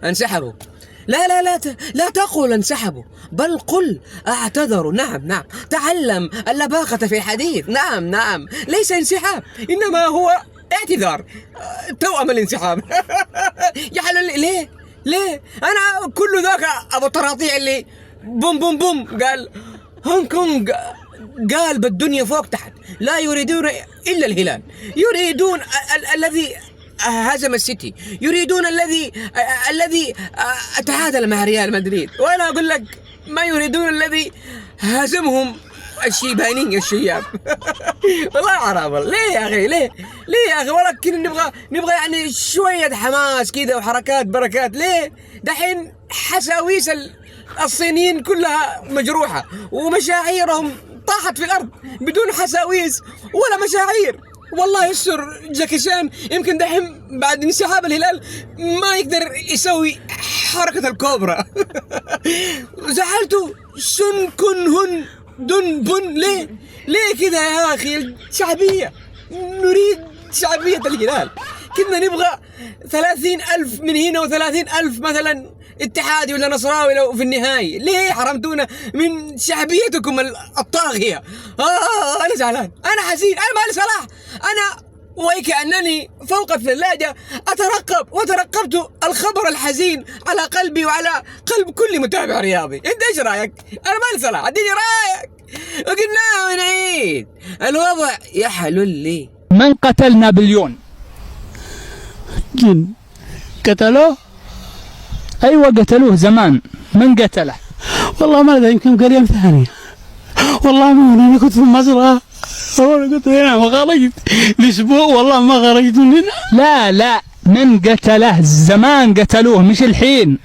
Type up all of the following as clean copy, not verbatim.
انسحبوا. لا تقل انسحبوا، بل قل اعتذروا. نعم، تعلم اللباقة في الحديث. نعم، ليس انسحاب، إنما هو اعتذار، توأم الانسحاب. يا حلال، ليه أنا كل ذاك أبو طراطيع اللي بوم بوم بوم قال هونغ كونغ، قال بالدنيا فوق تحت، لا يريدون إلا الهلال، يريدون الذي هزم السيتي، يريدون الذي تعادل مع ريال مدريد، وأنا أقول لك ما يريدون الذي هزمهم الشيباني الشياب. والله حرام. ليه يا أخي؟ ليه يا أخي؟ ولكن نبغى يعني شوية حماس كذا وحركات بركات. ليه دحين حساويس الصينيين كلها مجروحة ومشاعيرهم طاحت في الأرض بدون حساويس ولا مشاعير. والله يستر جاكي شان يمكن دحين بعد انسحاب الهلال ما يقدر يسوي حركة الكوبرا. زعلتوا سن كن هن دن بن. ليه كذا يا أخي؟ الشعبية، نريد شعبية الهلال. كنا نبغى 30,000 من هنا و30,000 مثلا اتحادي ولا نصراوي لو في النهاية. ليه حرمتونا من شعبيتكم الطاغية؟ أنا زعلان، أنا حزين، أنا مالي صلاح، أنا وكأنني فوق الثلاجة أترقب وترقبت الخبر الحزين على قلبي وعلى قلب كل متابع رياضي. أنت إيش رأيك؟ أنا مالي صلاح، اديني رأيك. وقلنا ونعيد الوضع يحلل لي. من قتل نابليون؟ جن قتلوه؟ أيوة قتلوه زمان. من قتله؟ والله ما أدري، يمكن قرية ثانية. والله ما أنا كنت في المزرعة، والله كنت هنا وخرجت لأسبوع، والله ما خرجت من هنا. لا من قتله زمان، قتلوه مش الحين.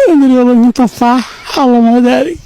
ما أدري والله، من طفاح، الله ما داري.